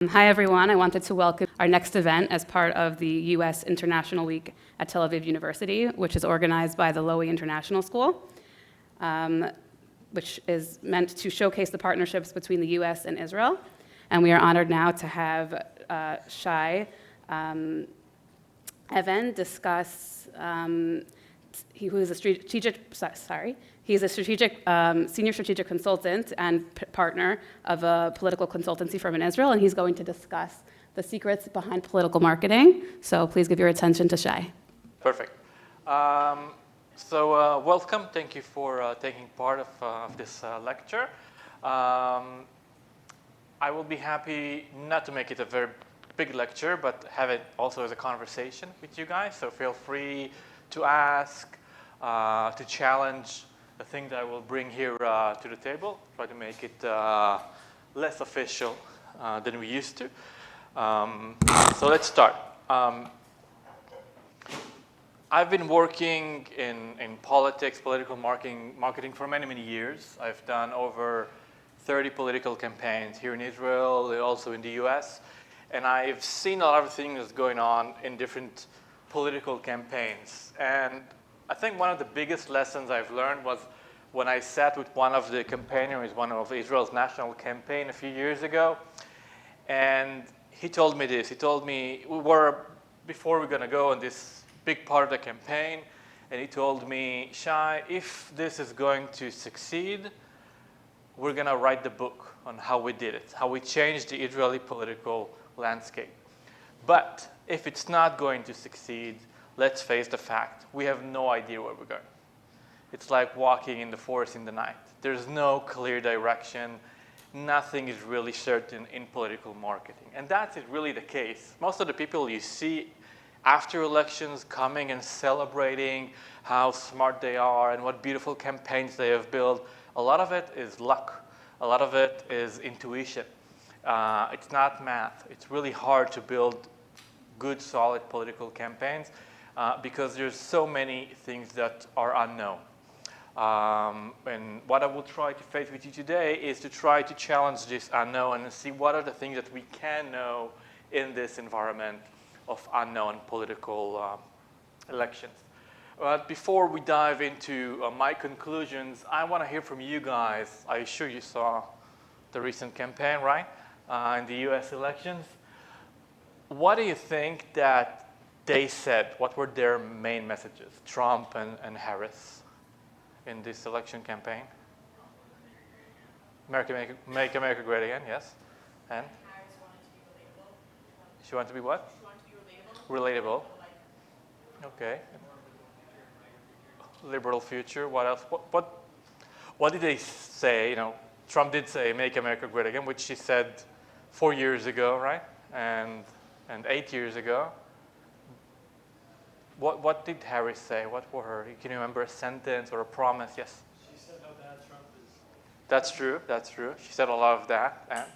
Hi, everyone. I wanted to welcome our next event as part of the U.S. International Week at Tel Aviv University, which is organized by the Lowy International School, which is meant to showcase the partnerships between the U.S. and Israel. And we are honored now to have Shay Evan discuss. He's a senior strategic consultant and partner of a political consultancy firm in Israel, and he's going to discuss the secrets behind political marketing. So please give your attention to Shay. Perfect. Welcome. Thank you for taking part of this lecture. I will be happy not to make it a very big lecture, but have it also as a conversation with you guys. So feel free to ask, to challenge the thing that I will bring here to the table. Try to make it less official than we used to. So let's start. I've been working in politics, political marketing for many, many years. I've done over 30 political campaigns here in Israel, also in the US. And I've seen a lot of things going on in different political campaigns. And I think one of the biggest lessons I've learned was when I sat with one of the campaigners, one of Israel's national campaign a few years ago. And he told me this. He told me, before we're going to go on this big part of the campaign, and he told me, Shay, if this is going to succeed, we're going to write the book on how we did it, how we changed the Israeli political landscape. But if it's not going to succeed, let's face the fact. We have no idea where we're going. It's like walking in the forest in the night. There's no clear direction. Nothing is really certain in political marketing. And that's really the case. Most of the people you see after elections coming and celebrating how smart they are and what beautiful campaigns they have built, a lot of it is luck. A lot of it is intuition. It's not math. It's really hard to build good, solid political campaigns because there's so many things that are unknown. And what I will try to face with you today is to try to challenge this unknown and see what are the things that we can know in this environment of unknown political elections. But before we dive into my conclusions, I want to hear from you guys. I'm sure you saw the recent campaign, right? In the US elections. What do you think that they said? What were their main messages, Trump and Harris, in this election campaign? Make America great again, yes. And? Harris wanted to be relatable. She wanted to be what? She wanted to be relatable. Relatable. Okay. Liberal future. What else? What did they say? You know, Trump did say "Make America Great Again," which she said 4 years ago, right? And 8 years ago. What did Harris say? What were her? Can you remember a sentence or a promise? Yes. She said how bad Trump is. That's true. That's true. She said a lot of that. And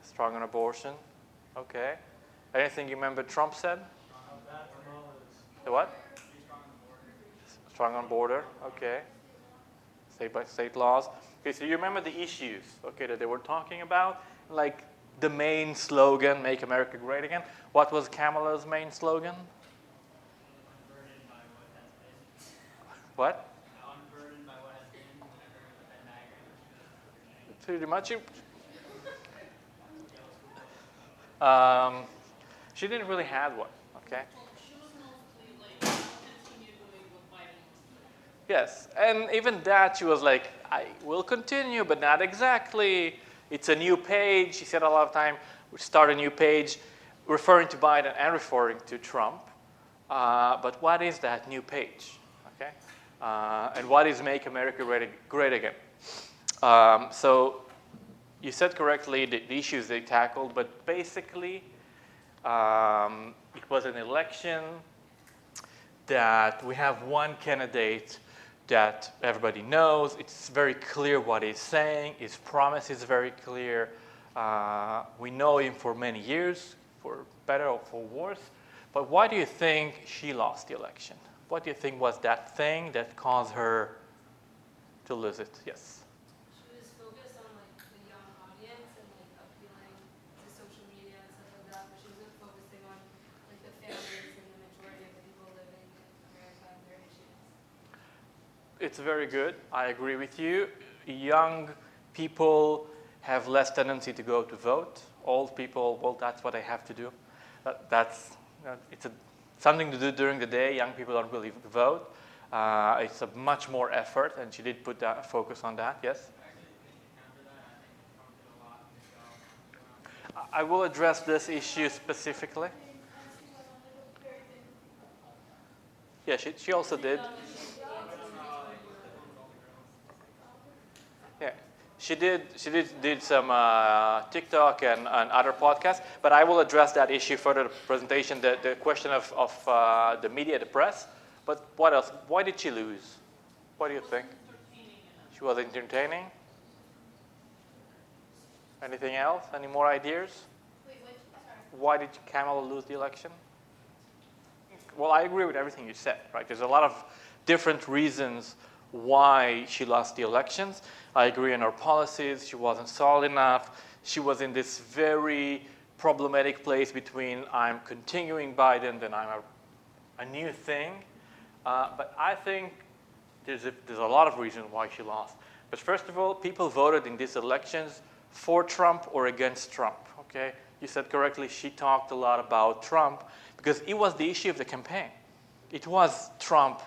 strong on abortion. Okay. Anything you remember Trump said? How bad Kamala is. The what? She's strong on the border. Strong on border. Okay. State by state laws. Okay, so you remember the issues, okay, that they were talking about? Like the main slogan, "Make America Great Again." What was Kamala's main slogan? Unburdened by what has been. What? Unburdened by what has been. Whenever the Pretty much. She didn't really have one, okay? She was mostly like, continue doing what Biden was doing. Yes, and even that, she was like, I will continue, but not exactly. It's a new page. She said a lot of time, we start a new page, referring to Biden and referring to Trump. But what is that new page? Okay, and what is Make America Great Again? So you said correctly the issues they tackled, but basically it was an election that we have one candidate that everybody knows. It's very clear what he's saying. His promise is very clear. We know him for many years, for better or for worse. But why do you think she lost the election? What do you think was that thing that caused her to lose it? Yes. She was focused on like the young audience and like appealing It's very good. I agree with you. Young people have less tendency to go to vote. Old people, well, that's what they have to do. It's something to do during the day. Young people don't really vote. It's a much more effort, and she did put that focus on that. Yes. I will address this issue specifically. Yeah, she also did. Yeah, she did some TikTok and other podcasts, but I will address that issue further in the presentation, the question of the media, the press. But what else? Why did she lose? What do you think? She was entertaining. Anything else? Any more ideas? Why did Kamala lose the election? Well, I agree with everything you said, right? There's a lot of different reasons why she lost the elections. I agree on her policies. She wasn't solid enough. She was in this very problematic place between I'm continuing Biden, then I'm a new thing. But I think there's a lot of reasons why she lost. But first of all, people voted in these elections for Trump or against Trump, okay? You said correctly, she talked a lot about Trump because it was the issue of the campaign. It was Trump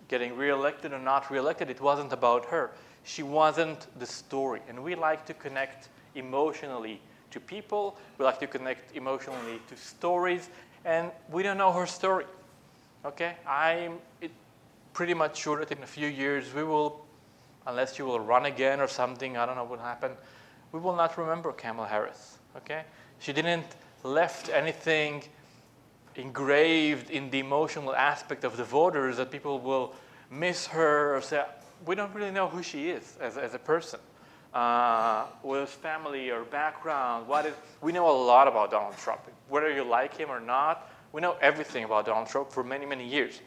getting reelected or not reelected. It wasn't about her. She wasn't the story. And we like to connect emotionally to people. We like to connect emotionally to stories. And we don't know her story, okay? I'm pretty much sure that in a few years we will, unless she will run again or something, I don't know what happened, we will not remember Kamala Harris, okay? She didn't left anything engraved in the emotional aspect of the voters that people will miss her or say, we don't really know who she is as a person. With family or background, we know a lot about Donald Trump. Whether you like him or not, we know everything about Donald Trump for many, many years.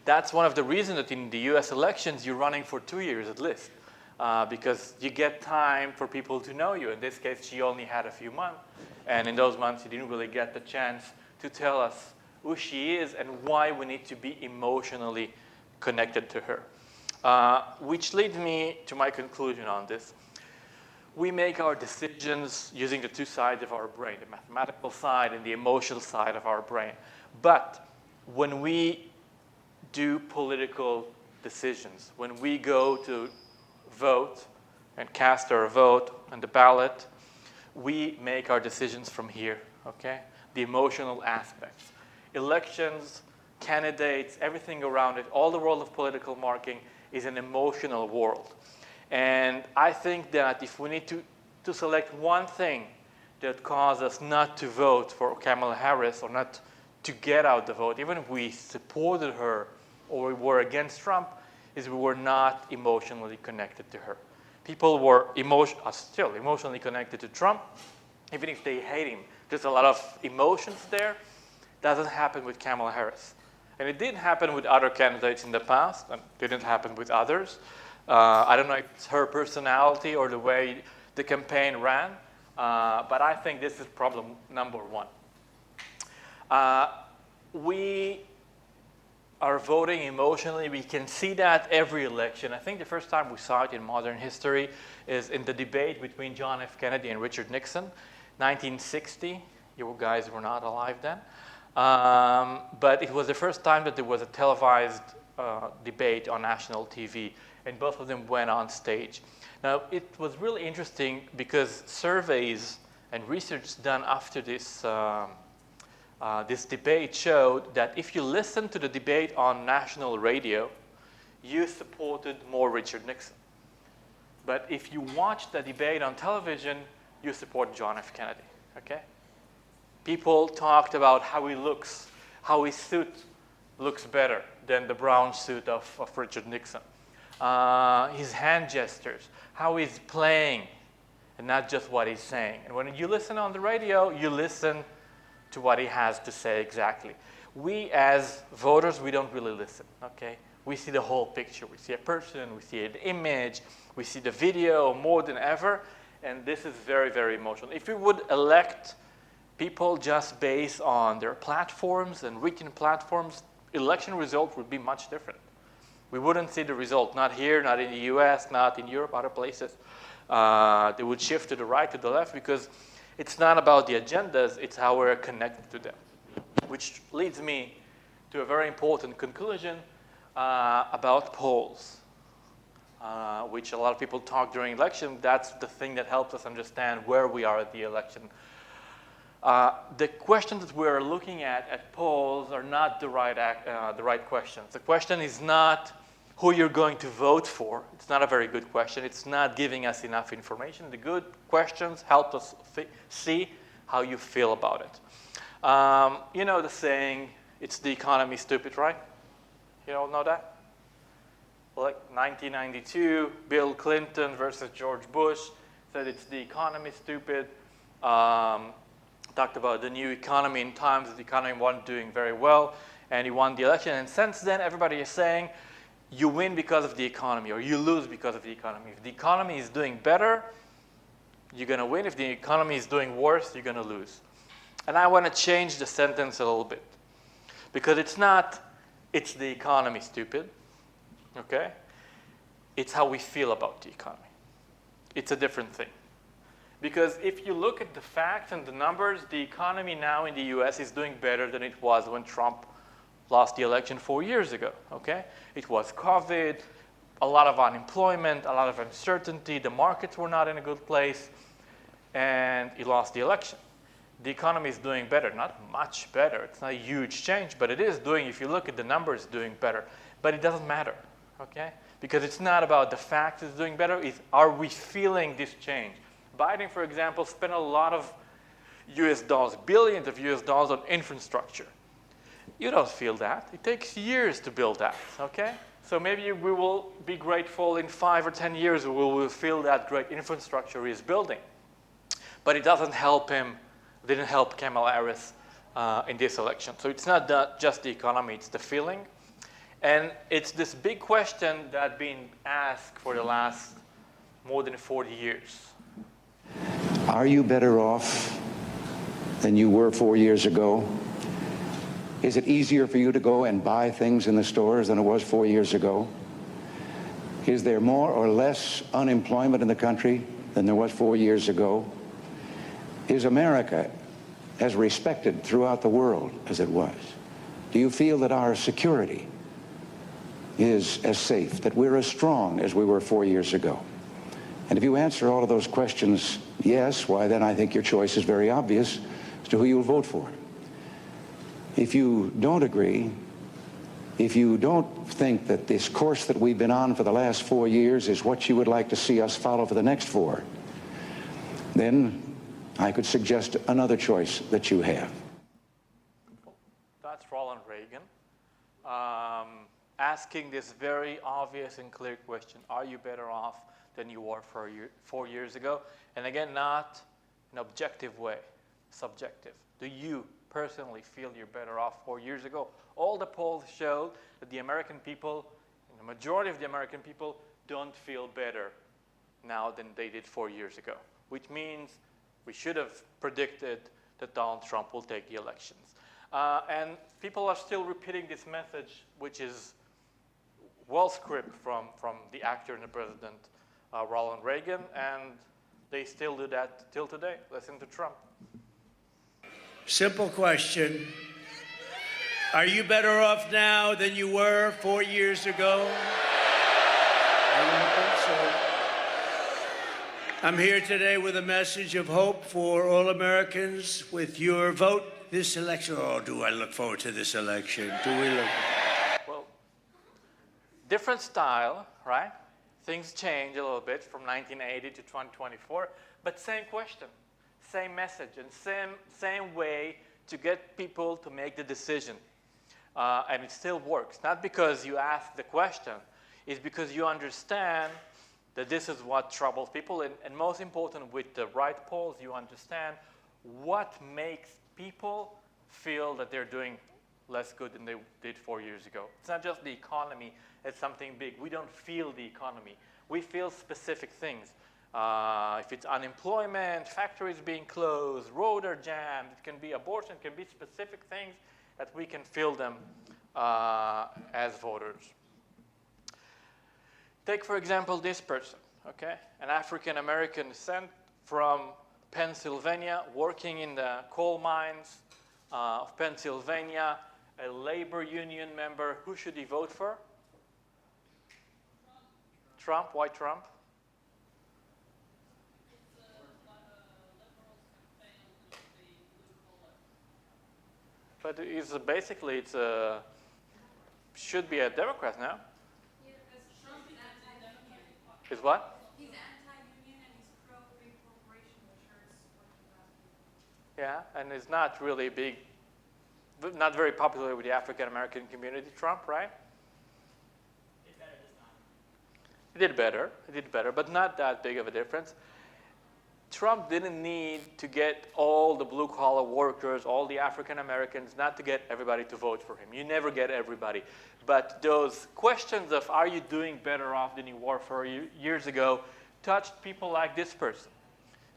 That's one of the reasons that in the US elections, you're running for 2 years at least, because you get time for people to know you. In this case, she only had a few months, and in those months, you didn't really get the chance to tell us who she is and why we need to be emotionally connected to her. Which leads me to my conclusion on this. We make our decisions using the two sides of our brain, the mathematical side and the emotional side of our brain. But when we do political decisions, when we go to vote and cast our vote on the ballot, we make our decisions from here, okay? The emotional aspects. Elections, candidates, everything around it, all the world of political marketing is an emotional world. And I think that if we need to select one thing that caused us not to vote for Kamala Harris or not to get out the vote, even if we supported her or we were against Trump, is we were not emotionally connected to her. People were still emotionally connected to Trump, even if they hate him. There's a lot of emotions there. Doesn't happen with Kamala Harris. And it did happen with other candidates in the past, and didn't happen with others. I don't know if it's her personality or the way the campaign ran, but I think this is problem number one. We are voting emotionally. We can see that every election. I think the first time we saw it in modern history is in the debate between John F. Kennedy and Richard Nixon, 1960. You guys were not alive then. But it was the first time that there was a televised debate on national TV, and both of them went on stage. Now, it was really interesting because surveys and research done after this this debate showed that if you listen to the debate on national radio, you supported more Richard Nixon. But if you watch the debate on television, you support John F. Kennedy, okay? People talked about how he looks, how his suit looks better than the brown suit of Richard Nixon. His hand gestures, how he's playing, and not just what he's saying. And when you listen on the radio, you listen to what he has to say exactly. We as voters, we don't really listen, okay? We see the whole picture. We see a person, we see an image, we see the video more than ever, and this is very, very emotional. If we would elect people just based on their platforms and written platforms, election result would be much different. We wouldn't see the result, not here, not in the US, not in Europe, other places. They would shift to the right, to the left, because it's not about the agendas, it's how we're connected to them. Which leads me to a very important conclusion about polls, which a lot of people talk during election. That's the thing that helps us understand where we are at the election. The questions that we're looking at polls are not the right questions. The question is not who you're going to vote for. It's not a very good question. It's not giving us enough information. The good questions help us see how you feel about it. You know the saying, it's the economy, stupid, right? You all know that? Like 1992, Bill Clinton versus George Bush said it's the economy, stupid. Talked about the new economy in times that the economy wasn't doing very well, and he won the election. And since then, everybody is saying, you win because of the economy, or you lose because of the economy. If the economy is doing better, you're going to win. If the economy is doing worse, you're going to lose. And I want to change the sentence a little bit, because it's not, it's the economy, stupid, okay? It's how we feel about the economy. It's a different thing. Because if you look at the facts and the numbers, the economy now in the US is doing better than it was when Trump lost the election 4 years ago, okay? It was COVID, a lot of unemployment, a lot of uncertainty, the markets were not in a good place, and he lost the election. The economy is doing better, not much better. It's not a huge change, but it is doing, if you look at the numbers, doing better. But it doesn't matter, okay? Because it's not about the fact it's doing better, it's are we feeling this change? Biden, for example, spent a lot of US dollars, billions of US dollars on infrastructure. You don't feel that. It takes years to build that, okay? So maybe we will be grateful in 5 or 10 years we will feel that great infrastructure he is building. But it doesn't help him, didn't help Kamala Harris in this election. So it's not just the economy, it's the feeling. And it's this big question that's been asked for the last more than 40 years. Are you better off than you were 4 years ago? Is it easier for you to go and buy things in the stores than it was 4 years ago? Is there more or less unemployment in the country than there was 4 years ago? Is America as respected throughout the world as it was? Do you feel that our security is as safe, that we're as strong as we were 4 years ago? And if you answer all of those questions yes, why then I think your choice is very obvious as to who you'll vote for. If you don't agree, if you don't think that this course that we've been on for the last 4 years is what you would like to see us follow for the next 4, then I could suggest another choice that you have. That's Ronald Reagan asking this very obvious and clear question, are you better off than you were 4 years ago? And again, not an objective way, subjective. Do you personally feel you're better off 4 years ago? All the polls show that the American people, and the majority of the American people, don't feel better now than they did 4 years ago, which means we should have predicted that Donald Trump will take the elections. And people are still repeating this message, which is well scripted from the actor and the president, Ronald Reagan, and they still do that till today. Listen to Trump. Simple question. Are you better off now than you were 4 years ago? I don't think so. I'm here today with a message of hope for all Americans. With your vote this election, oh, do I look forward to this election? Do we look? Well, different style, right? Things change a little bit from 1980 to 2024, but same question, same message, and same way to get people to make the decision. And it still works. Not because you ask the question, it's because you understand that this is what troubles people. And most important, with the right polls, you understand what makes people feel that they're doing less good than they did 4 years ago. It's not just the economy, it's something big. We don't feel the economy. We feel specific things. If it's unemployment, factories being closed, roads are jammed, it can be abortion, it can be specific things that we can feel them as voters. Take, for example, this person, okay? An African-American descent from Pennsylvania, working in the coal mines of Pennsylvania, a labor union member. Who should he vote for? Trump. Why Trump? But it's basically, it's a, should be a Democrat now. Is what? He's anti-union and he's pro-big corporation, which hurts working class people. Yeah, and it's not really big, not very popular with the African-American community, Trump, right? Did better this time. He did better, but not that big of a difference. Trump didn't need to get all the blue-collar workers, all the African-Americans, not to get everybody to vote for him. You never get everybody. But those questions of, are you doing better off than you were 4 years ago, touched people like this person.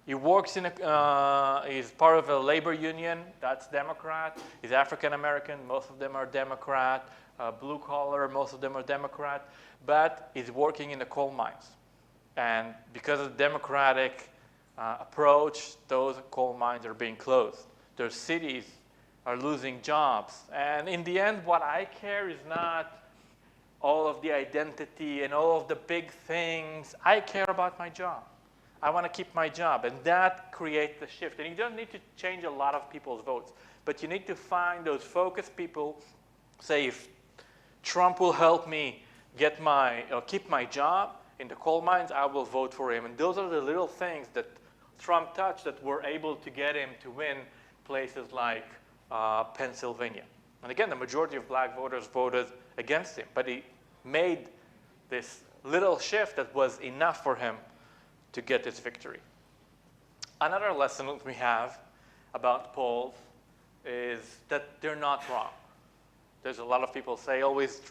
He works in he's part of a labor union, that's Democrat. He's African-American, most of them are Democrat. Blue-collar, most of them are Democrat. But he's working in the coal mines. And because of the Democratic approach, those coal mines are being closed. Their cities are losing jobs. And in the end, what I care is not all of the identity and all of the big things. I care about my job. I want to keep my job. And that creates the shift. And you don't need to change a lot of people's votes, but you need to find those focused people. Say, if Trump will help me get keep my job in the coal mines, I will vote for him. And those are the little things that Trump touched that were able to get him to win places like Pennsylvania. And again, the majority of black voters voted against him, but he made this little shift that was enough for him to get this victory. Another lesson that we have about polls is that they're not wrong. There's a lot of people say always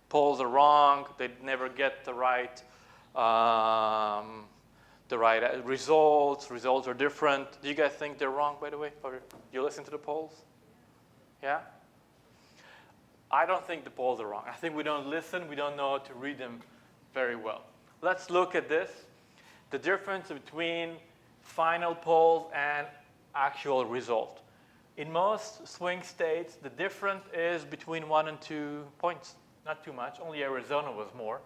polls are wrong, they never get the right results are different. Do you guys think they're wrong, by the way? Or you listen to the polls? Yeah? I don't think the polls are wrong. I think we don't listen, we don't know how to read them very well. Let's look at this. The difference between final polls and actual result. In most swing states, the difference is between 1 and 2 points. Not too much, only Arizona was more.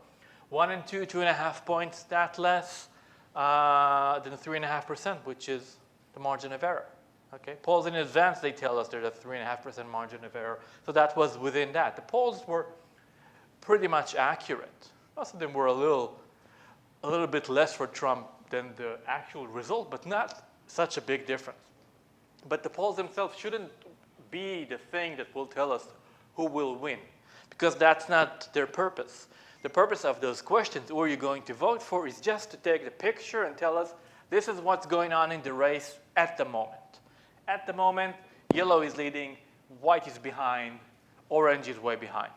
1 and 2, 2.5 points, that less than 3.5%, which is the margin of error. Okay, polls in advance, they tell us there's a 3.5% margin of error, so that was within that. The polls were pretty much accurate. Most of them were a little bit less for Trump than the actual result, but not such a big difference. But the polls themselves shouldn't be the thing that will tell us who will win, because that's not their purpose. The purpose of those questions, who are you going to vote for, is just to take the picture and tell us this is what's going on in the race at the moment. At the moment, yellow is leading, white is behind, orange is way behind.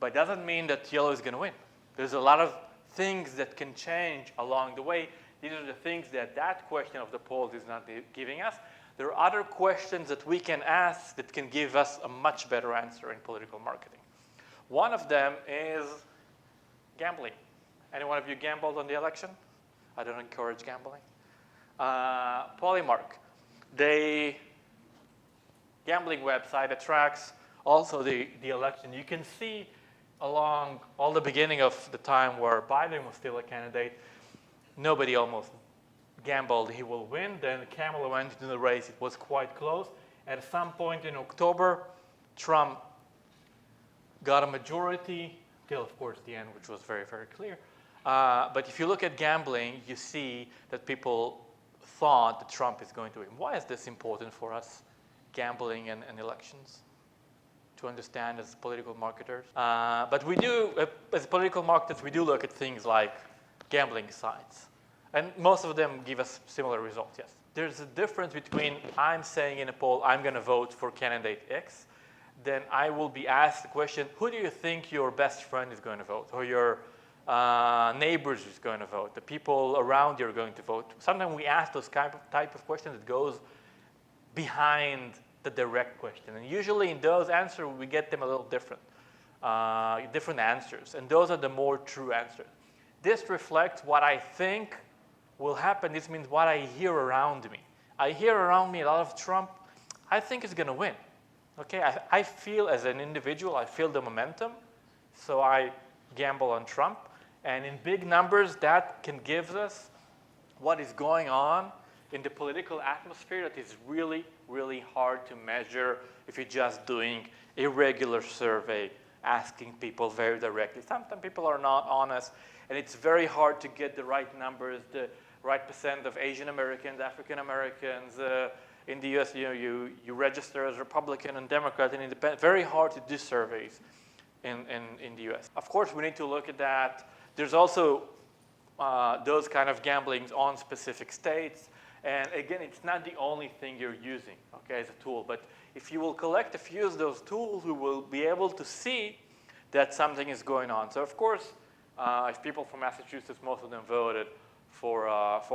But it doesn't mean that yellow is going to win. There's a lot of things that can change along the way. These are the things that question of the polls is not giving us. There are other questions that we can ask that can give us a much better answer in political marketing. One of them is gambling. Any one of you gambled on the election? I don't encourage gambling. Polymark. Gambling website that tracks also the election. You can see along all the beginning of the time where Biden was still a candidate, nobody almost gambled he will win. Then Kamala went into the race. It was quite close. At some point in October, Trump got a majority, till of course the end, which was very, very clear. But if you look at gambling, you see that people thought that Trump is going to win. Why is this important for us, gambling and elections, to understand as political marketers? But we do, as political marketers, we do look at things like gambling sites. And most of them give us similar results, yes. There's a difference between I'm saying in a poll, I'm going to vote for candidate X, then I will be asked the question, who do you think your best friend is going to vote, or your neighbors is going to vote, the people around you are going to vote? Sometimes we ask those type of questions that goes behind the direct question. And usually in those answers, we get them a little different, different answers. And those are the more true answers. this reflects what I think will happen. This means what I hear around me. I hear around me a lot of Trump. I think he's going to win. Okay, I feel as an individual, I feel the momentum, so I gamble on Trump. And in big numbers, that can give us what is going on in the political atmosphere that is really, really hard to measure if you're just doing a regular survey, asking people very directly. Sometimes people are not honest, and it's very hard to get the right numbers, the right percent of Asian Americans, African Americans. In the US, you register as Republican and Democrat and Independent. Very hard to do surveys in the US. Of course, we need to look at that. There's also those kind of gamblings on specific states. And again, it's not the only thing you're using, okay, as a tool. But if you will collect a few of those tools, you will be able to see that something is going on. So of course, if people from Massachusetts, most of them voted for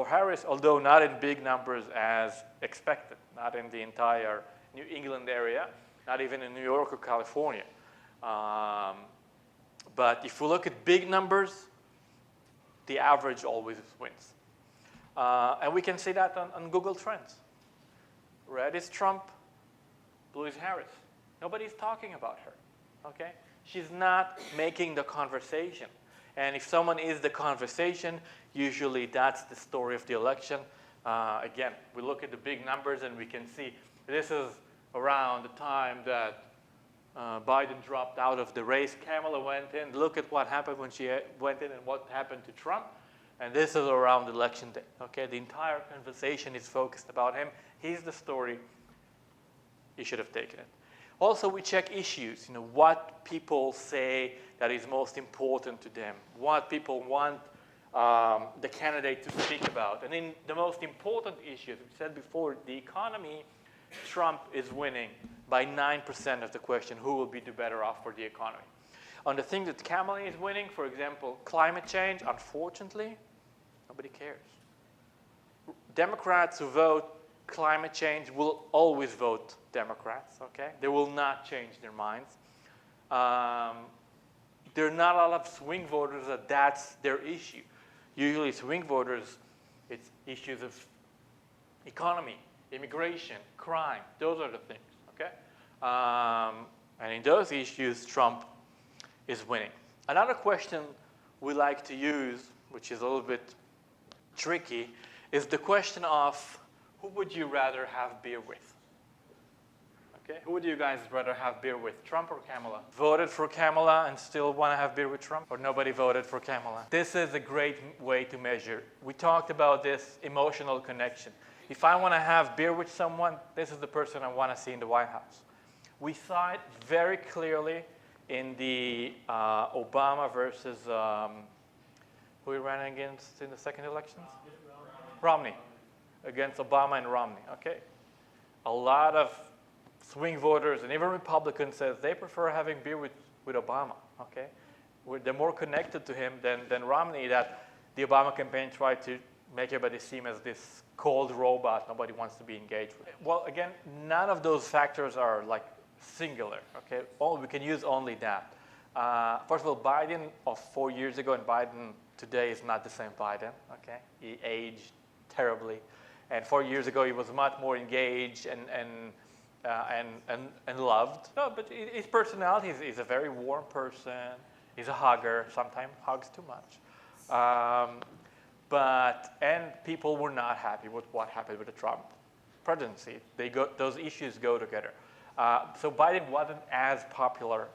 Harris, although not in big numbers as expected, not in the entire New England area, not even in New York or California. But if we look at big numbers, the average always wins. And we can see that on Google Trends. Red is Trump, blue is Harris. Nobody's talking about her, okay? She's not making the conversation. And if someone is the conversation, usually that's the story of the election. Again, we look at the big numbers and we can see this is around the time that Biden dropped out of the race. Kamala went in. Look at what happened when she went in and what happened to Trump. And this is around election day. Okay, the entire conversation is focused about him. He's the story. He should have taken it. Also, we check issues. What people say that is most important to them. What people want the candidate to speak about. And in the most important issues, we said before, the economy, Trump is winning by 9% of the question, who will be the better off for the economy. On the things that Kamala is winning, for example, climate change, unfortunately, nobody cares. Democrats who vote climate change will always vote Democrats, okay? They will not change their minds. There are not a lot of swing voters that's their issue. Usually swing voters, it's issues of economy, immigration, crime. Those are the things, okay? And in those issues, Trump is winning. Another question we like to use, which is a little bit tricky, is the question of who would you rather have beer with? Okay, who would you guys rather have beer with, Trump or Kamala? Voted for Kamala and still want to have beer with Trump? Or nobody voted for Kamala? This is a great way to measure. We talked about this emotional connection. If I want to have beer with someone, this is the person I want to see in the White House. We saw it very clearly in the Obama versus, who he ran against in the second elections? Romney. Against Obama and Romney, okay? A lot of swing voters and even Republicans says they prefer having beer with Obama, okay? They're more connected to him than Romney, that the Obama campaign tried to make everybody seem as this cold robot nobody wants to be engaged with. Well, again, none of those factors are like singular, okay? We can use only that. First of all, Biden of 4 years ago and Biden today is not the same Biden, okay? He aged terribly. And 4 years ago, he was much more engaged and loved. No, but his personality is a very warm person. He's a hugger. Sometimes hugs too much. And people were not happy with what happened with the Trump presidency. Those issues go together. So Biden wasn't as popular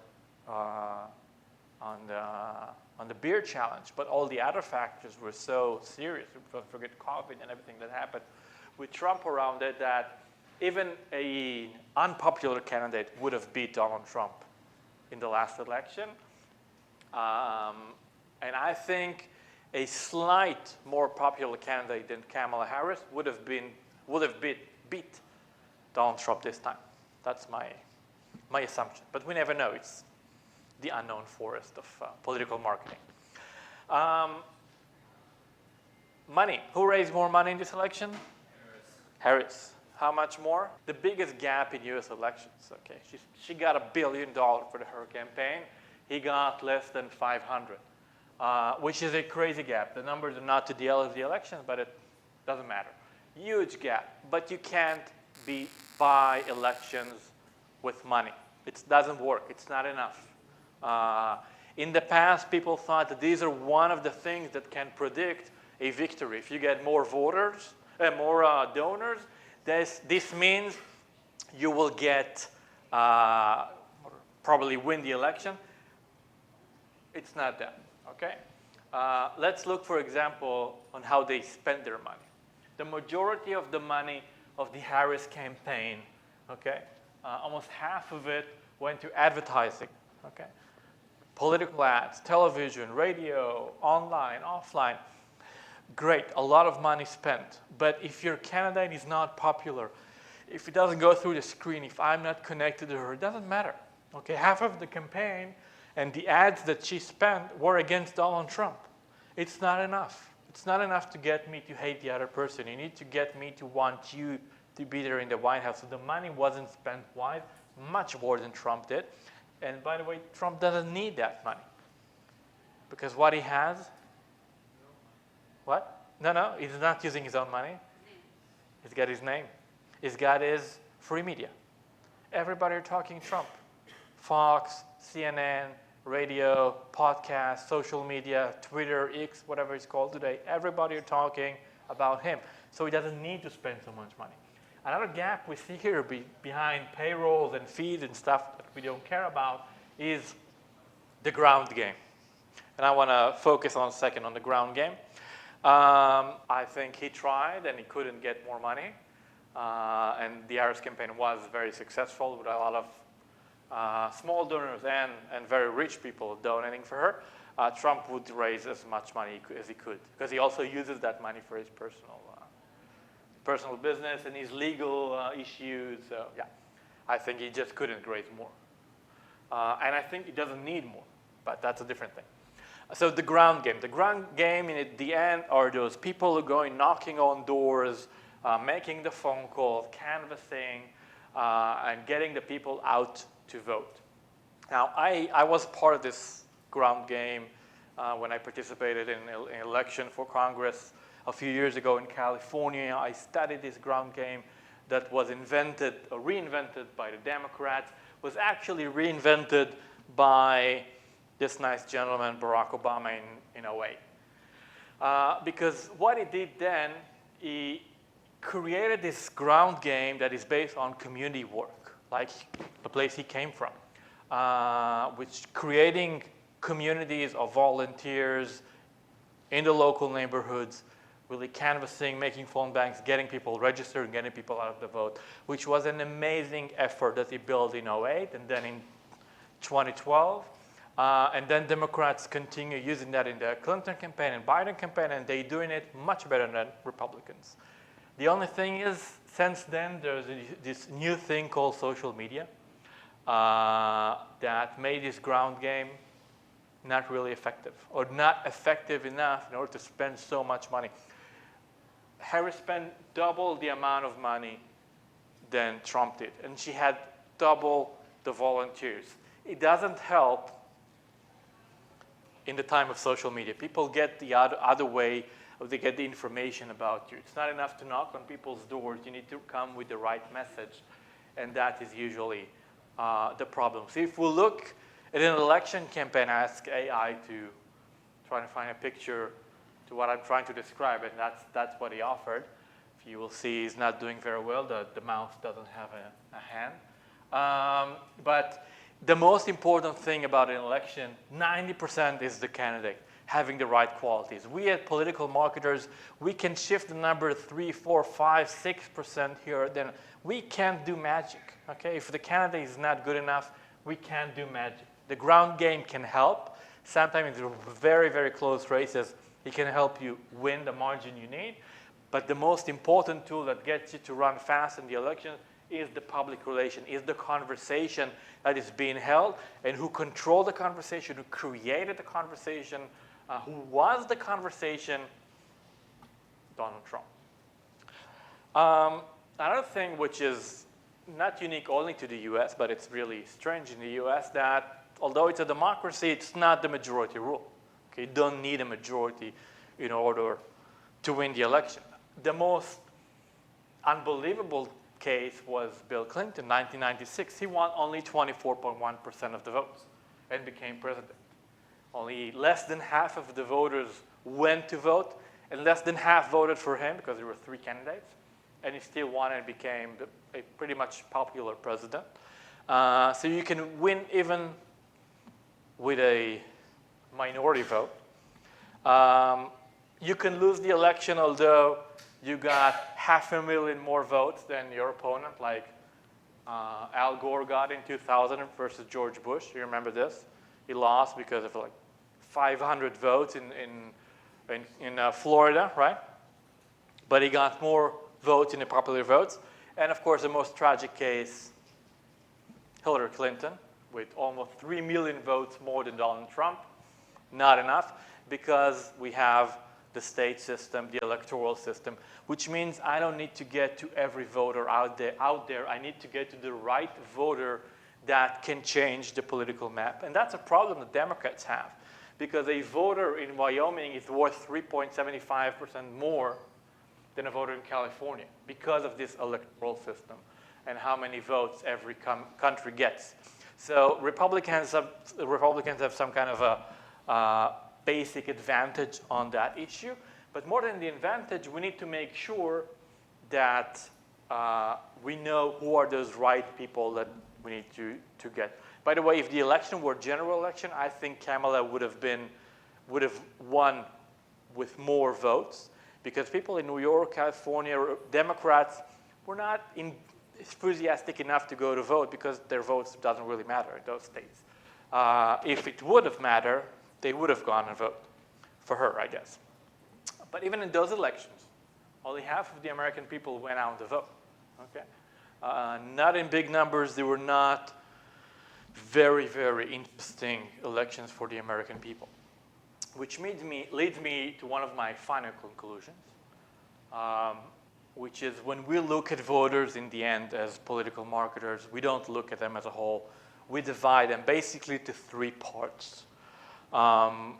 on the beer challenge, but all the other factors were so serious. Don't forget COVID and everything that happened with Trump around it, that even an unpopular candidate would have beat Donald Trump in the last election. And I think a slight more popular candidate than Kamala Harris would have beat Donald Trump this time. That's my assumption. But we never know. It's the unknown forest of political marketing. Money. Who raised more money in this election? Harris. How much more? The biggest gap in U.S. elections. Okay, she got $1 billion for her campaign. He got less than 500. which is a crazy gap. The numbers are not to deal with the elections, but it doesn't matter. Huge gap. But you can't buy elections with money. It doesn't work. It's not enough. In the past, people thought that these are one of the things that can predict a victory. If you get more voters, more donors, this means you will get probably win the election. It's not that. Okay. Let's look, for example, on how they spend their money. The majority of the money of the Harris campaign, okay, almost half of it went to advertising. Okay. Political ads, television, radio, online, offline. Great, a lot of money spent. But if your candidate is not popular, if it doesn't go through the screen, if I'm not connected to her, it doesn't matter. Okay, half of the campaign and the ads that she spent were against Donald Trump. It's not enough. It's not enough to get me to hate the other person. You need to get me to want you to be there in the White House. So the money wasn't spent wise, much more than Trump did. And by the way, Trump doesn't need that money. Because what he has, what? No, he's not using his own money. He's got his name. He's got his free media. Everybody are talking Trump. Fox, CNN, radio, podcast, social media, Twitter, X, whatever it's called today. Everybody are talking about him. So he doesn't need to spend so much money. Another gap we see here behind payrolls and fees and stuff that we don't care about is the ground game. And I want to focus on a second on the ground game. I think he tried and he couldn't get more money. And the Harris campaign was very successful with a lot of small donors and very rich people donating for her. Trump would raise as much money as he could because he also uses that money for his personal business and his legal issues. So yeah, I think he just couldn't raise more. And I think he doesn't need more, but that's a different thing. So the ground game in the end are those people who are going knocking on doors, making the phone calls, canvassing, and getting the people out to vote. Now, I was part of this ground game when I participated in an election for Congress a few years ago in California. I studied this ground game that was invented or reinvented by the Democrats, was actually reinvented by this nice gentleman, Barack Obama, in 2008. Because what he did then, he created this ground game that is based on community work, like the place he came from, which creating communities of volunteers in the local neighborhoods, really canvassing, making phone banks, getting people registered, and getting people out of the vote, which was an amazing effort that he built in 2008 and then in 2012. And then Democrats continue using that in the Clinton campaign and Biden campaign, and they're doing it much better than Republicans. The only thing is, since then, there's this new thing called social media that made this ground game not really effective, or not effective enough in order to spend so much money. Harris spent double the amount of money than Trump did, and she had double the volunteers. It doesn't help in the time of social media. People get the other way, or they get the information about you. It's not enough to knock on people's doors. You need to come with the right message, and that is usually the problem. So if we look at an election campaign, I ask AI to try to find a picture to what I'm trying to describe, and that's what he offered. If you will see, he's not doing very well. The mouse doesn't have a hand. But the most important thing about an election, 90% is the candidate having the right qualities. We as political marketers, we can shift the number 3, 4, 5, 6% here. Then we can't do magic. Okay, if the candidate is not good enough, we can't do magic. The ground game can help. Sometimes in very, very close races, it can help you win the margin you need. But the most important tool that gets you to run fast in the election is the public relation, is the conversation that is being held, and who controlled the conversation, who created the conversation, who was the conversation, Donald Trump. Another thing which is not unique only to the US, but it's really strange in the US, that although it's a democracy, it's not the majority rule. Okay? You don't need a majority in order to win the election. The most unbelievable case was Bill Clinton, 1996. He won only 24.1% of the votes and became president. Only less than half of the voters went to vote, and less than half voted for him because there were 3 candidates. And he still won and became a pretty much popular president. So you can win even with a minority vote. You can lose the election, although you got 500,000 more votes than your opponent, like Al Gore got in 2000 versus George Bush. You remember this? He lost because of like 500 votes in Florida, right? But he got more votes in the popular votes. And of course, the most tragic case, Hillary Clinton, with almost 3 million votes more than Donald Trump. Not enough, because we have the state system, the electoral system, which means I don't need to get to every voter out there. I need to get to the right voter that can change the political map. And that's a problem the Democrats have, because a voter in Wyoming is worth 3.75% more than a voter in California because of this electoral system and how many votes every country gets. So Republicans have some kind of a basic advantage on that issue. But more than the advantage, we need to make sure that we know who are those right people that we need to get. By the way, if the election were general election, I think Kamala would have won with more votes, because people in New York, California, Democrats were not enthusiastic enough to go to vote because their votes doesn't really matter in those states. If it would have mattered, they would have gone and voted for her, I guess. But even in those elections, only half of the American people went out to vote. Okay? Not in big numbers. They were not very, very interesting elections for the American people. Which leads me to one of my final conclusions, which is when we look at voters in the end as political marketers, we don't look at them as a whole. We divide them basically to 3 parts. And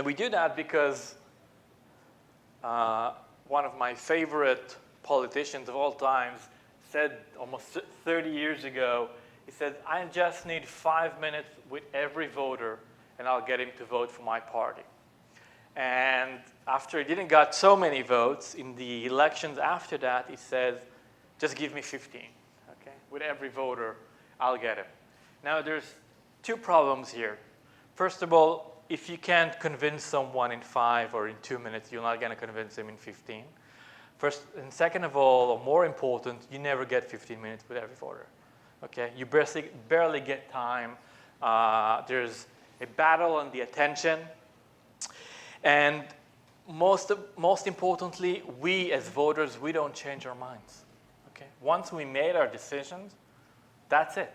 we do that because one of my favorite politicians of all times said almost 30 years ago, he said, I just need 5 minutes with every voter and I'll get him to vote for my party. And after he didn't get so many votes, in the elections after that, he says, just give me 15, okay? With every voter, I'll get him. Now, there's 2 problems here. First of all, if you can't convince someone in 5 or in 2 minutes, you're not going to convince them in 15. First, and second of all, or more important, you never get 15 minutes with every voter, okay? You barely get time. There's a battle on the attention. And most importantly, we as voters, we don't change our minds. Okay? Once we made our decisions, that's it.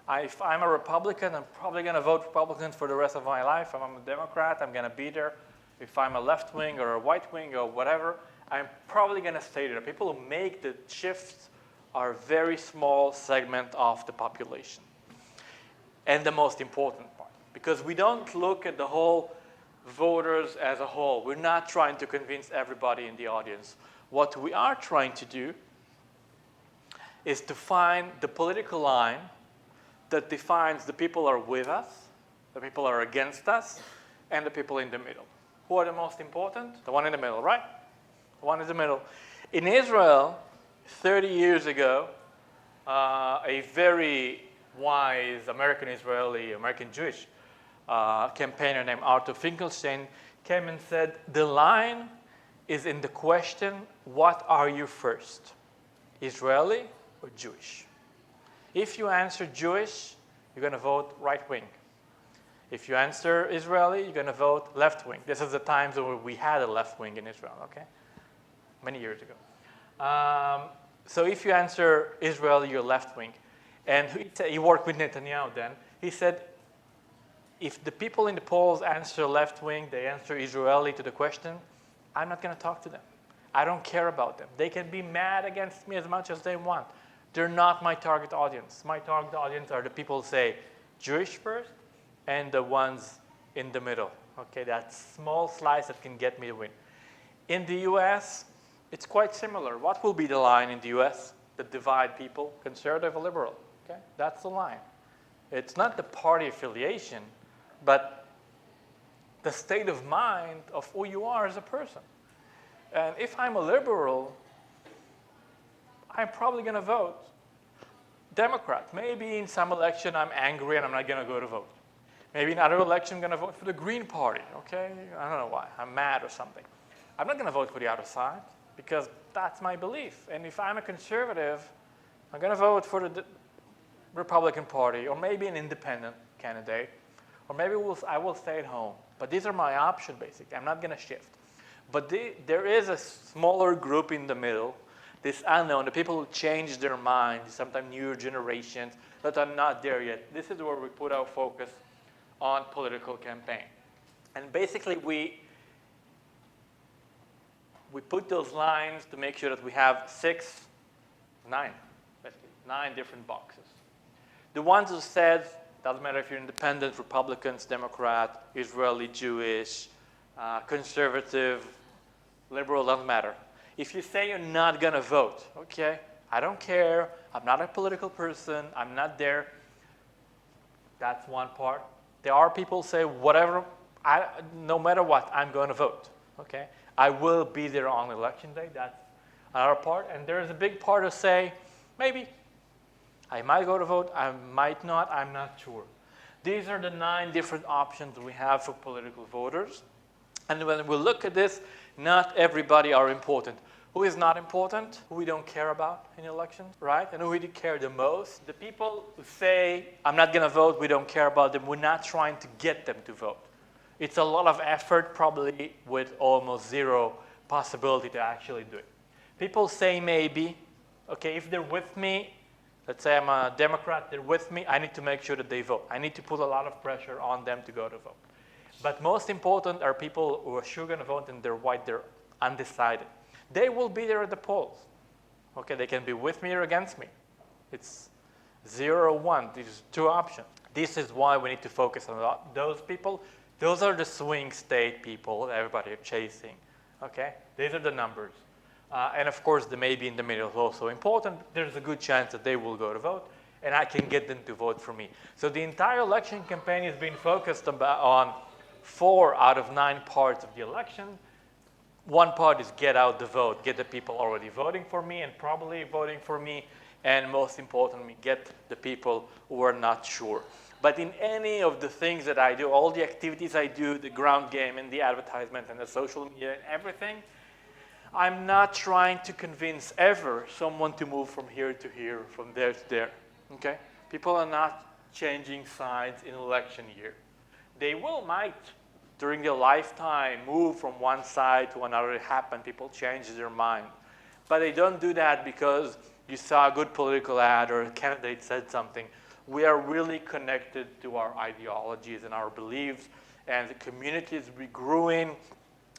If I'm a Republican, I'm probably going to vote Republican for the rest of my life. If I'm a Democrat, I'm going to be there. If I'm a left wing or a right wing or whatever, I'm probably going to stay there. People who make the shifts are a very small segment of the population. And the most important part. Because we don't look at the whole voters as a whole. We're not trying to convince everybody in the audience. What we are trying to do is to find the political line that defines the people are with us, the people are against us, and the people in the middle. Who are the most important? The one in the middle, right? The one in the middle. In Israel, 30 years ago, a very wise American-Israeli, American-Jewish campaigner named Arthur Finkelstein came and said, the line is in the question, what are you first, Israeli or Jewish? If you answer Jewish, you're going to vote right wing. If you answer Israeli, you're going to vote left wing. This is the times where we had a left wing in Israel, okay? Many years ago. So if you answer Israeli, you're left wing. And he worked with Netanyahu then. He said, if the people in the polls answer left wing, they answer Israeli to the question, I'm not going to talk to them. I don't care about them. They can be mad against me as much as they want. They're not my target audience. My target audience are the people who say Jewish first and the ones in the middle, okay? That small slice that can get me the win. In the US, it's quite similar. What will be the line in the US that divide people? Conservative or liberal, okay? That's the line. It's not the party affiliation, but the state of mind of who you are as a person. And if I'm a liberal, I'm probably going to vote Democrat. Maybe in some election I'm angry and I'm not going to go to vote. Maybe in another election I'm going to vote for the Green Party, okay? I don't know why. I'm mad or something. I'm not going to vote for the other side because that's my belief. And if I'm a conservative, I'm going to vote for the Republican Party or maybe an independent candidate, or maybe I will stay at home. But these are my options, basically. I'm not going to shift. But there is a smaller group in the middle, this unknown, the people who change their minds, sometimes newer generations that are not there yet. This is where we put our focus on political campaign. And basically, we put those lines to make sure that we have nine different boxes. The ones who said, doesn't matter if you're independent, Republicans, Democrat, Israeli, Jewish, conservative, liberal, doesn't matter. If you say you're not going to vote, okay, I don't care, I'm not a political person, I'm not there, that's one part. There are people who say, whatever, no matter what, I'm going to vote, okay? I will be there on election day, that's another part. And there's a big part of say, maybe, I might go to vote, I might not, I'm not sure. These are the 9 different options we have for political voters. And when we look at this, not everybody are important. Who is not important? Who we don't care about in elections, right? And who we care the most? The people who say, I'm not going to vote, we don't care about them, we're not trying to get them to vote. It's a lot of effort, probably with almost zero possibility to actually do it. People say maybe, okay, if they're with me, let's say I'm a Democrat, they're with me, I need to make sure that they vote. I need to put a lot of pressure on them to go to vote. But most important are people who are sure going to vote and they're white, they're undecided. They will be there at the polls. Okay, they can be with me or against me. It's 0 or 1. These 2 options. This is why we need to focus on those people. Those are the swing state people that everybody is chasing. Okay, these are the numbers. And of course, the maybe in the middle is also important. There's a good chance that they will go to vote, and I can get them to vote for me. So the entire election campaign has been focused on 4 out of 9 parts of the election. One part is get out the vote, get the people already voting for me and probably voting for me, and most importantly, get the people who are not sure. But in any of the things that I do, all the activities I do, the ground game and the advertisement and the social media and everything, I'm not trying to convince ever someone to move from here to here, from there to there, okay? People are not changing sides in election year. They might, during their lifetime, move from one side to another. It happens, people change their mind. But they don't do that because you saw a good political ad or a candidate said something. We are really connected to our ideologies and our beliefs and the communities we grew in,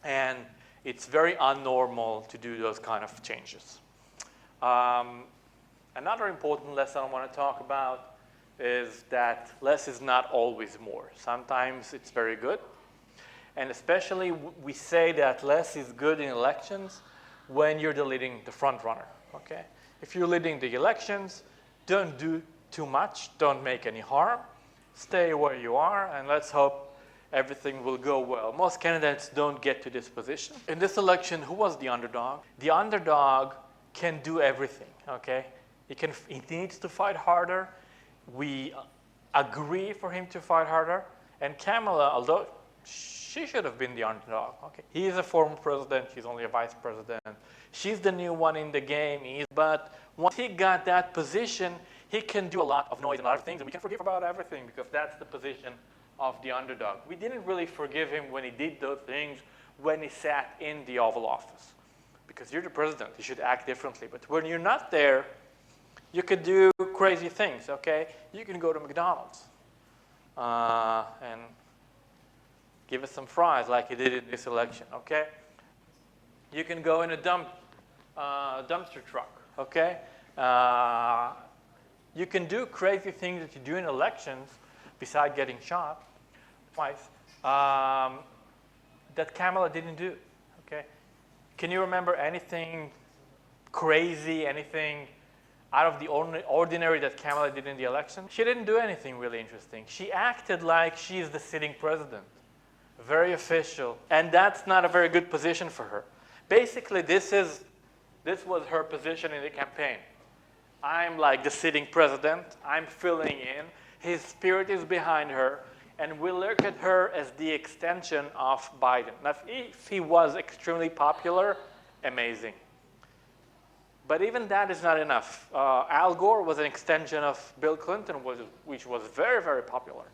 and it's very unnormal to do those kind of changes. Another important lesson I want to talk about is that less is not always more. Sometimes it's very good. And especially we say that less is good in elections when you're the front runner, okay? If you're leading the elections, don't do too much, don't make any harm, stay where you are, and let's hope everything will go well. Most candidates don't get to this position. In this election, who was the underdog? The underdog can do everything, okay? He needs to fight harder. We agree for him to fight harder. And Kamala, although she should have been the underdog, okay? He is a former president, she's only a vice president. She's the new one in the game, but once he got that position, he can do a lot of noise and a lot of things, and we can forgive about everything because that's the position of the underdog. We didn't really forgive him when he did those things when he sat in the Oval Office. Because you're the president, you should act differently. But when you're not there, you could do crazy things, okay? You can go to McDonald's and give us some fries like he did in this election, okay? You can go in a dumpster truck, okay? You can do crazy things that you do in elections besides getting shot twice. that Kamala didn't do. Okay, can you remember anything crazy, anything out of the ordinary that Kamala did in the election? She didn't do anything really interesting. She acted like she's the sitting president, very official, and that's not a very good position for her. Basically, this was her position in the campaign. I'm like the sitting president. I'm filling in. His spirit is behind her, and we look at her as the extension of Biden. Now, if he was extremely popular, amazing. But even that is not enough. Al Gore was an extension of Bill Clinton, which was very, very popular.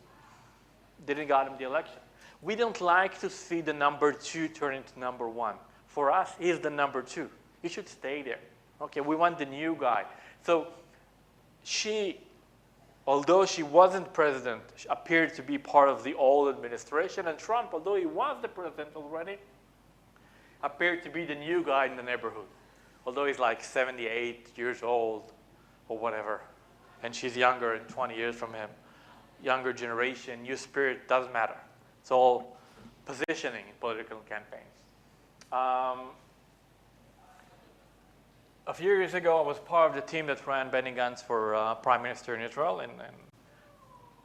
Didn't got him the election. We don't like to see the number 2 turn into number 1. For us, he's the number 2. You should stay there. Okay, we want the new guy. So she, although she wasn't president, she appeared to be part of the old administration. And Trump, although he was the president already, appeared to be the new guy in the neighborhood. Although he's like 78 years old or whatever. And she's younger and 20 years from him. Younger generation, new spirit, doesn't matter. It's all positioning in political campaigns. A few years ago, I was part of the team that ran Benny Gantz for Prime Minister in Israel in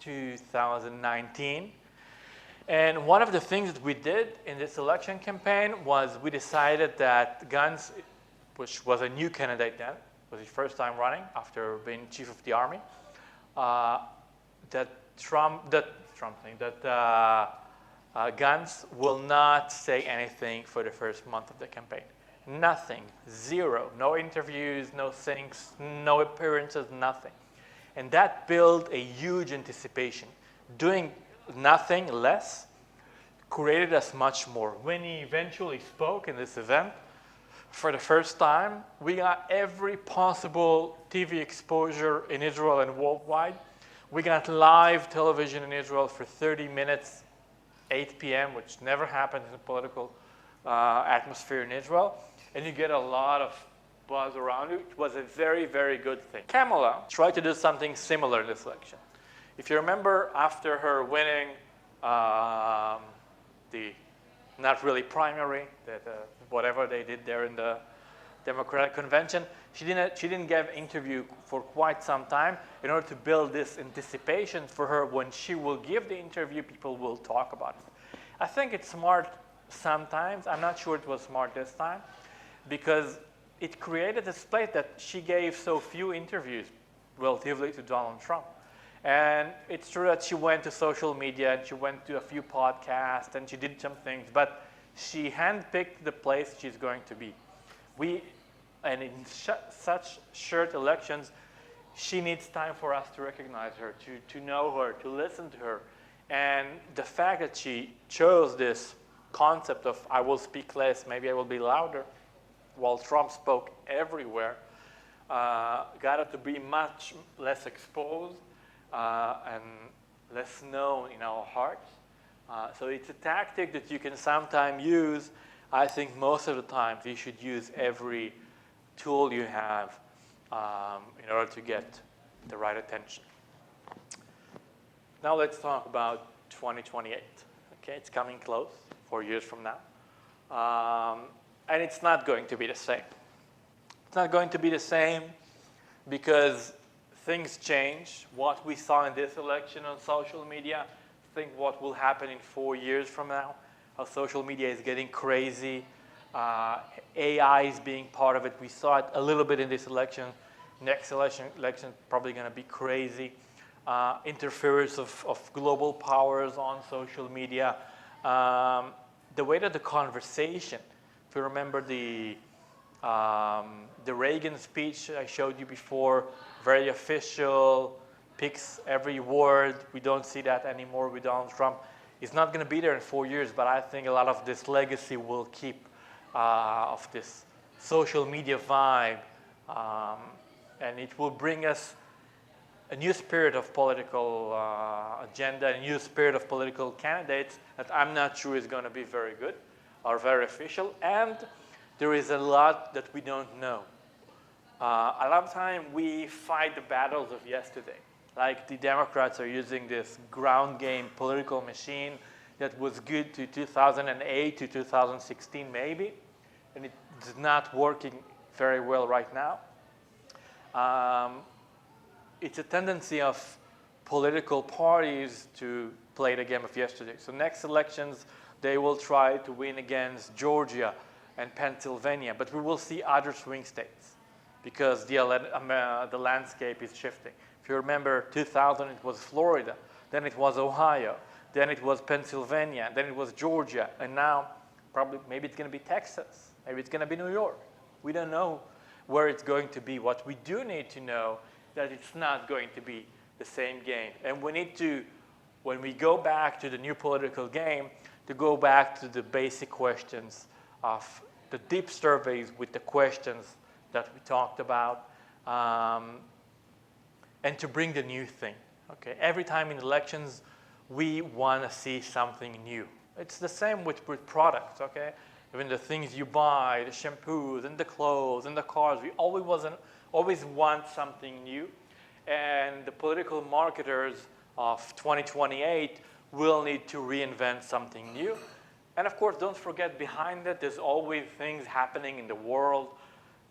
2019. And one of the things that we did in this election campaign was we decided that Gantz, which was a new candidate then, was his first time running after being chief of the army, that Gantz will not say anything for the first month of the campaign. Nothing, zero, no interviews, no things, no appearances, nothing. And that built a huge anticipation. Doing nothing less created us much more. When he eventually spoke in this event, for the first time, we got every possible TV exposure in Israel and worldwide. We got live television in Israel for 30 minutes, 8 p.m., which never happened in the political atmosphere in Israel. And you get a lot of buzz around it. It was a very, very good thing. Kamala tried to do something similar in this election. If you remember, after her winning the not really primary, whatever they did there in the Democratic Convention, she didn't give an interview for quite some time in order to build this anticipation for her. When she will give the interview, people will talk about it. I think it's smart sometimes. I'm not sure it was smart this time, because it created a split that she gave so few interviews relatively to Donald Trump. And it's true that she went to social media and she went to a few podcasts and she did some things, but she handpicked the place she's going to be. And in such short elections, she needs time for us to recognize her, to know her, to listen to her. And the fact that she chose this concept of I will speak less, maybe I will be louder, while Trump spoke everywhere, got her to be much less exposed and less known in our hearts. So it's a tactic that you can sometimes use. I think most of the time you should use every tool you have in order to get the right attention. Now let's talk about 2028. Okay, it's coming close, 4 years from now. And it's not going to be the same. It's not going to be the same because things change. What we saw in this election on social media, think what will happen in 4 years from now. How social media is getting crazy. AI is being part of it. We saw it a little bit in this election. Next election probably going to be crazy. Interference of global powers on social media. The way that the conversation, if you remember the Reagan speech I showed you before, very official, picks every word. We don't see that anymore with Donald Trump. It's not going to be there in 4 years, but I think a lot of this legacy will keep of this social media vibe, and it will bring us a new spirit of political agenda, a new spirit of political candidates that I'm not sure is going to be very good or very official, and there is a lot that we don't know. A lot of time we fight the battles of yesterday. Like the Democrats are using this ground game political machine that was good to 2008 to 2016 maybe, and it's not working very well right now. It's a tendency of political parties to play the game of yesterday. So next elections, they will try to win against Georgia and Pennsylvania, but we will see other swing states because the landscape is shifting. If you remember 2000, it was Florida, then it was Ohio, then it was Pennsylvania, then it was Georgia, and now probably maybe it's going to be Texas, maybe it's going to be New York. We don't know where it's going to be. What we do need to know that it's not going to be the same game. And we need to, when we go back to the new political game, to go back to the basic questions of the deep surveys with the questions that we talked about, and to bring the new thing. Okay? Every time in elections, we want to see something new. It's the same with products, okay? Even the things you buy, the shampoos and the clothes and the cars, we always want something new. And the political marketers of 2028 will need to reinvent something new. And of course, don't forget behind it, there's always things happening in the world.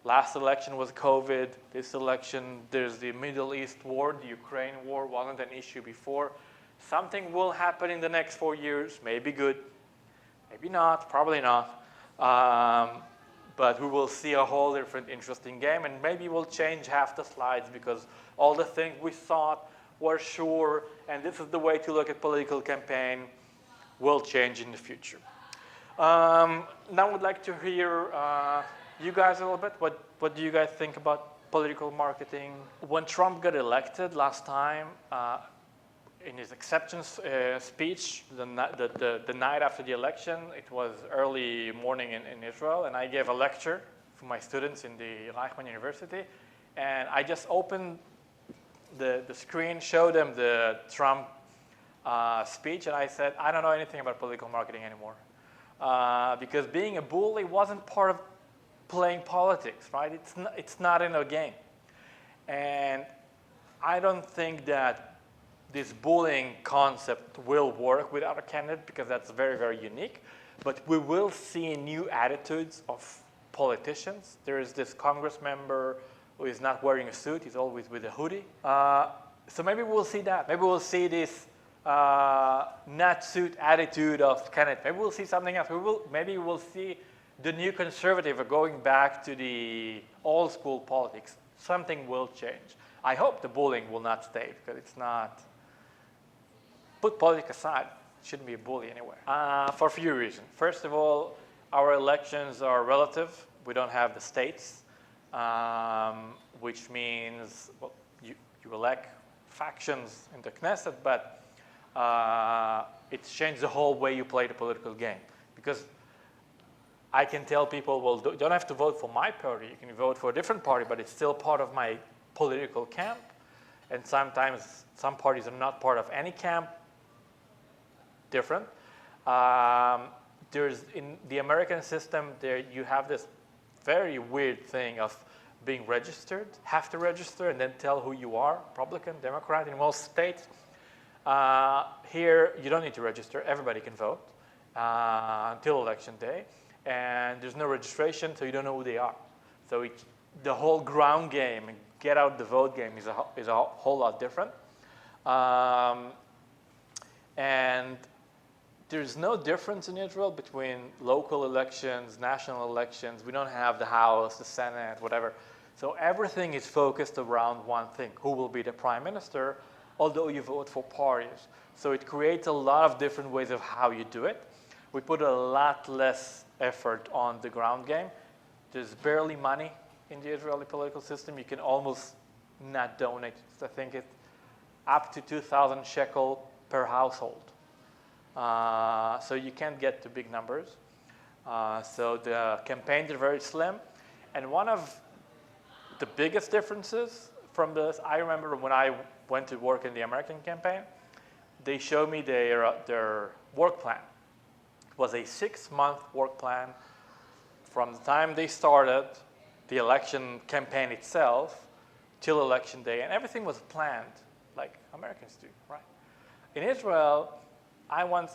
Last election was COVID. This election, there's the Middle East war. The Ukraine war wasn't an issue before. Something will happen in the next 4 years, maybe good, maybe not, probably not. But we will see a whole different interesting game, and maybe we'll change half the slides because all the things we thought were sure, and this is the way to look at political campaign, will change in the future. Now I would like to hear you guys a little bit. What do you guys think about political marketing? When Trump got elected last time, in his acceptance speech, the night after the election, it was early morning in Israel, and I gave a lecture for my students in the Reagan University, and I just opened the screen, showed them the Trump speech, and I said, I don't know anything about political marketing anymore. Because being a bully wasn't part of playing politics, right? It's not in a game. And I don't think that this bullying concept will work without a candidate because that's very, very unique. But we will see new attitudes of politicians. There is this Congress member who is not wearing a suit. He's always with a hoodie. So maybe we'll see that. Maybe we'll see this not suit attitude of candidate. Maybe we'll see something else. Maybe we'll see the new conservative are going back to the old school politics. Something will change. I hope the bullying will not stay because it's not. Put politics aside, it shouldn't be a bully anywhere. For a few reasons. First of all, our elections are relative. We don't have the states, which means well, you elect factions in the Knesset, but it's changed the whole way you play the political game. Because I can tell people, well, you don't have to vote for my party. You can vote for a different party, but it's still part of my political camp. And sometimes some parties are not part of any camp. Different. There's in the American system, there you have this very weird thing of being registered, have to register, and then tell who you are, Republican, Democrat, in most states. Here, you don't need to register. Everybody can vote until election day. And there's no registration, so you don't know who they are. So the whole ground game and get out the vote game is a whole lot different. And there's no difference in Israel between local elections, national elections. We don't have the House, the Senate, whatever. So everything is focused around one thing, who will be the prime minister, although you vote for parties. So it creates a lot of different ways of how you do it. We put a lot less effort on the ground game. There's barely money in the Israeli political system. You can almost not donate. I think it's up to 2,000 shekel per household. So you can't get to big numbers. So the campaigns are very slim. And one of the biggest differences from this, I remember when I went to work in the American campaign, they showed me their work plan. It was a 6-month work plan from the time they started the election campaign itself till election day, and everything was planned like Americans do, right? In Israel,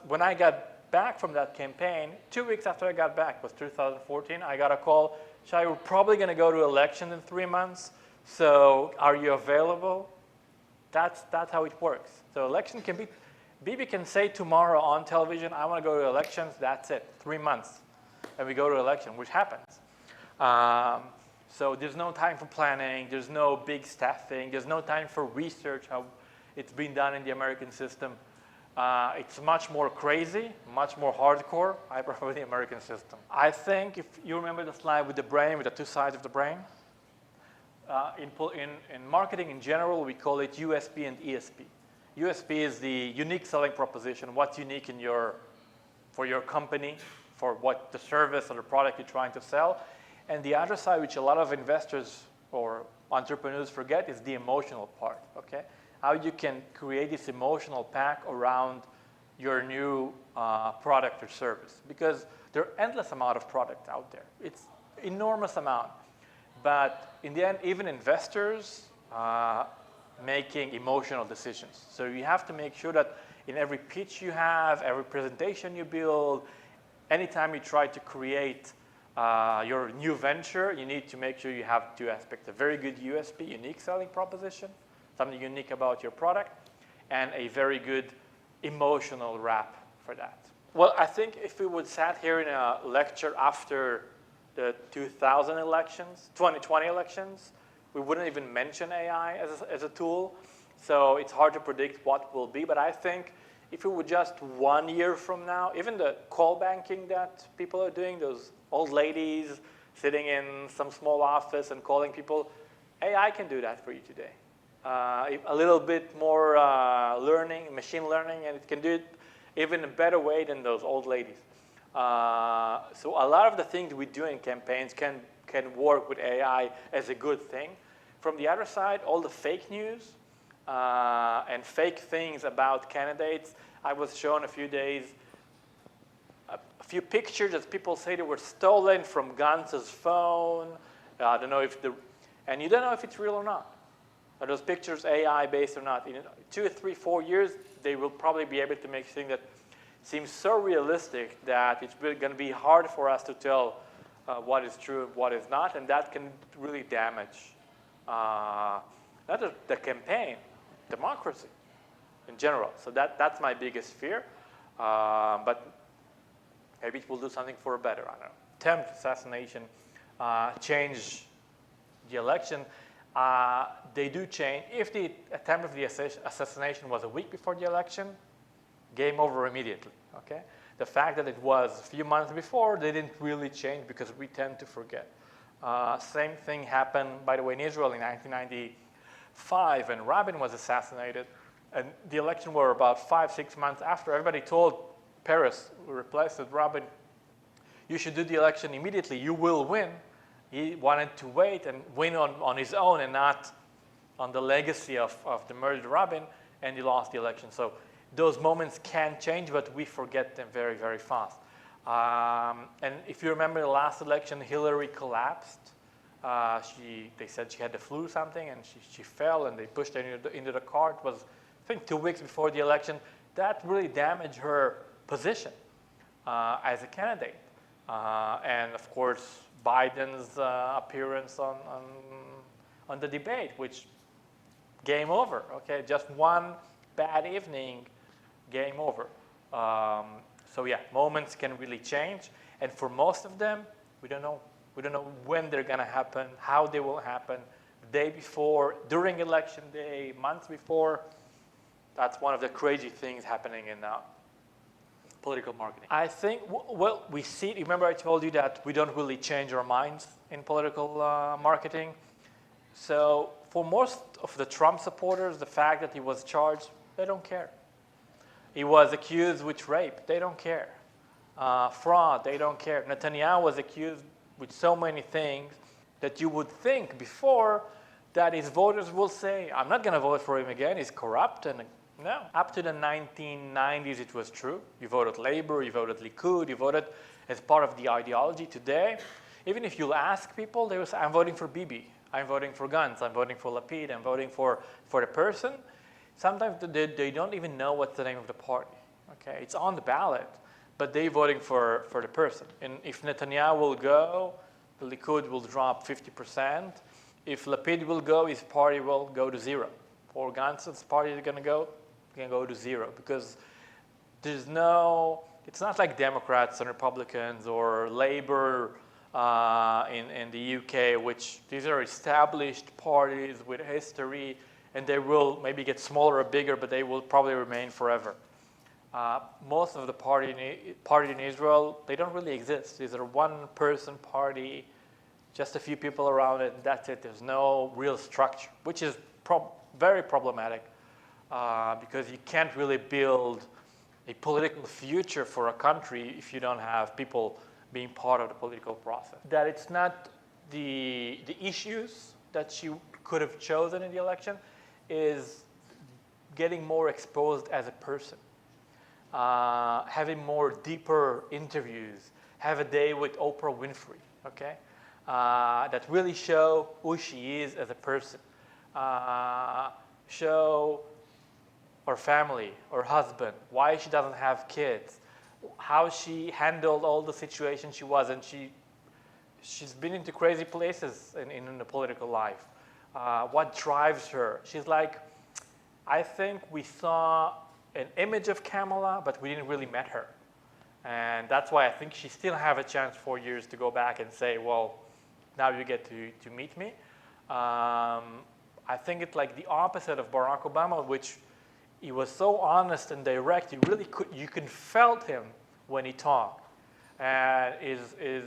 when I got back from that campaign, 2 weeks after I got back, was 2014, I got a call, Shay, we're probably going to go to election in 3 months, so are you available? That's how it works. So election can be, Bibi can say tomorrow on television, I want to go to elections, that's it, 3 months. And we go to election, which happens. So there's no time for planning, there's no big staffing, there's no time for research, how it's been done in the American system. It's much more crazy, much more hardcore. I prefer the American system. I think if you remember the slide with the brain, with the two sides of the brain, in marketing in general, we call it USP and ESP. USP is the unique selling proposition, what's unique for your company, for what the service or the product you're trying to sell. And the other side, which a lot of investors or entrepreneurs forget, is the emotional part, okay? How you can create this emotional pack around your new product or service. Because there are endless amount of products out there. It's enormous amount. But in the end, even investors making emotional decisions. So you have to make sure that in every pitch you have, every presentation you build, anytime you try to create your new venture, you need to make sure you have two aspects: a very good USP, unique selling proposition, something unique about your product, and a very good emotional wrap for that. Well, I think if we would sat here in a lecture after the 2000 elections, 2020 elections, we wouldn't even mention AI as a tool. So it's hard to predict what will be. But I think if it were just 1 year from now, even the call banking that people are doing, those old ladies sitting in some small office and calling people, AI can do that for you today. A little bit more learning, machine learning, and it can do it even a better way than those old ladies. So a lot of the things we do in campaigns can work with AI as a good thing. From the other side, all the fake news and fake things about candidates. I was shown a few pictures that people say they were stolen from Gantz's phone. I don't know and you don't know if it's real or not. Are those pictures AI based or not? In 2 or 3, 4 years, they will probably be able to make things that seem so realistic that it's really going to be hard for us to tell what is true and what is not, and that can really damage not just the campaign, democracy in general. So that's my biggest fear, but maybe it will do something for a better. I don't know. Attempt assassination change the election. They do change. If the attempt of the assassination was a week before the election, game over immediately, okay? The fact that it was a few months before, they didn't really change because we tend to forget. Same thing happened, by the way, in Israel in 1995 when Reagan was assassinated, and the election were about 5-6 months after. Everybody told Peres, who replaced Reagan, you should do the election immediately, you will win. He wanted to wait and win on his own and not on the legacy of the murdered Reagan, and he lost the election. So those moments can change, but we forget them very, very fast. And if you remember the last election, Hillary collapsed. They said she had the flu or something, and she fell, and they pushed her into the car. It was, I think, 2 weeks before the election. That really damaged her position as a candidate. And of course, Biden's appearance on the debate, which game over. Okay, just one bad evening, game over. So yeah, moments can really change, and for most of them, we don't know. We don't know when they're going to happen, how they will happen, the day before, during election day, months before. That's one of the crazy things happening in political marketing. I think, well, we see, remember I told you that we don't really change our minds in political marketing. So for most of the Trump supporters, the fact that he was charged, they don't care. He was accused with rape, they don't care. Fraud, they don't care. Netanyahu was accused with so many things that you would think before that his voters will say, I'm not going to vote for him again, he's corrupt. And no, up to the 1990s it was true. You voted Labor, you voted Likud, you voted as part of the ideology. Today, even if you'll ask people, they will say, I'm voting for Bibi, I'm voting for Gantz, I'm voting for Lapid, I'm voting for the person. Sometimes they don't even know what's the name of the party, Okay, it's on the ballot, but they're voting for the person. And if Netanyahu will go, the Likud will drop 50%. If Lapid will go, his party will go to zero. For Gantz's party is going to go to zero, because there's no, it's not like Democrats and Republicans or Labor in the UK, which these are established parties with history, and they will maybe get smaller or bigger, but they will probably remain forever. Most of the party in Israel, they don't really exist. These are one-person party, just a few people around it, and that's it. There's no real structure, which is very problematic because you can't really build a political future for a country if you don't have people being part of the political process. That it's not the issues that she could have chosen in the election is getting more exposed as a person, having more deeper interviews, have a day with Oprah Winfrey, okay? That really show who she is as a person, show her family, her husband, why she doesn't have kids, how she handled all the situations she was, and she's been into crazy places in the political life. What drives her? She's like, I think we saw an image of Kamala, but we didn't really met her. And that's why I think she still have a chance 4 years to go back and say, well, now you get to meet me. I think it's like the opposite of Barack Obama, which he was so honest and direct. You can felt him when he talked. And his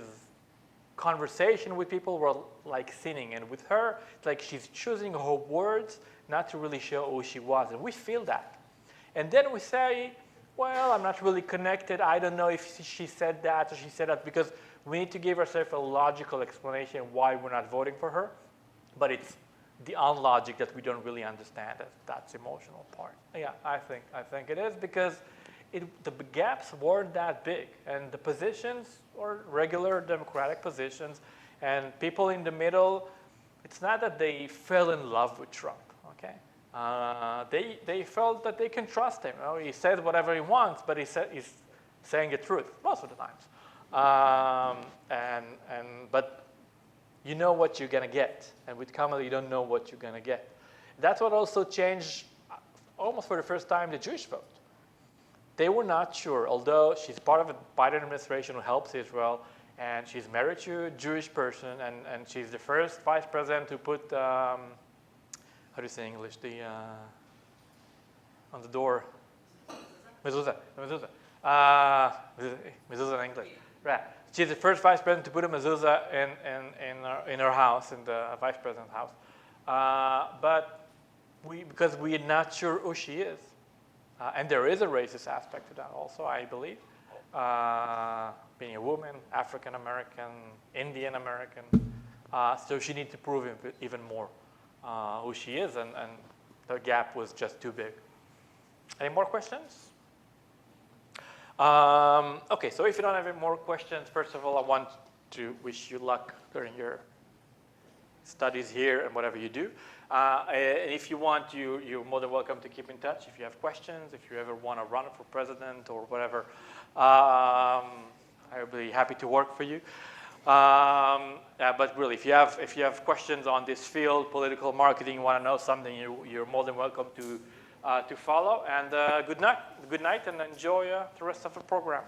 conversation with people were like sinning. And with her, it's like she's choosing her words not to really show who she was. And we feel that. And then we say, well, I'm not really connected. I don't know if she said that or she said that, because we need to give ourselves a logical explanation why we're not voting for her. But it's the unlogic that we don't really understand. That's emotional part. Yeah, I think it is, because the gaps weren't that big, and the positions were regular Democratic positions, and people in the middle, it's not that they fell in love with Trump, okay? They felt that they can trust him. You know, he says whatever he wants, but he's saying the truth most of the times. But you know what you're going to get. And with Kamala, you don't know what you're going to get. That's what also changed, almost for the first time, the Jewish vote. They were not sure, although she's part of a Biden administration who helps Israel, and she's married to a Jewish person, and she's the first vice president to put, how do you say in English, on the door, mezuzah. Mezuzah in English, right. She's the first vice president to put a mezuzah in her house, in the vice president's house. But because we are not sure who she is, and there is a racist aspect to that also, I believe. Being a woman, African American, Indian American, so she needs to prove even more who she is, and the gap was just too big. Any more questions? Okay, so if you don't have any more questions, first of all, I want to wish you luck during your studies here and whatever you do. And if you want, you're more than welcome to keep in touch. If you have questions, if you ever want to run for president or whatever, I will be happy to work for you. But really, if you have questions on this field, political marketing, you want to know something, you're more than welcome to follow. And good night, and enjoy the rest of the program.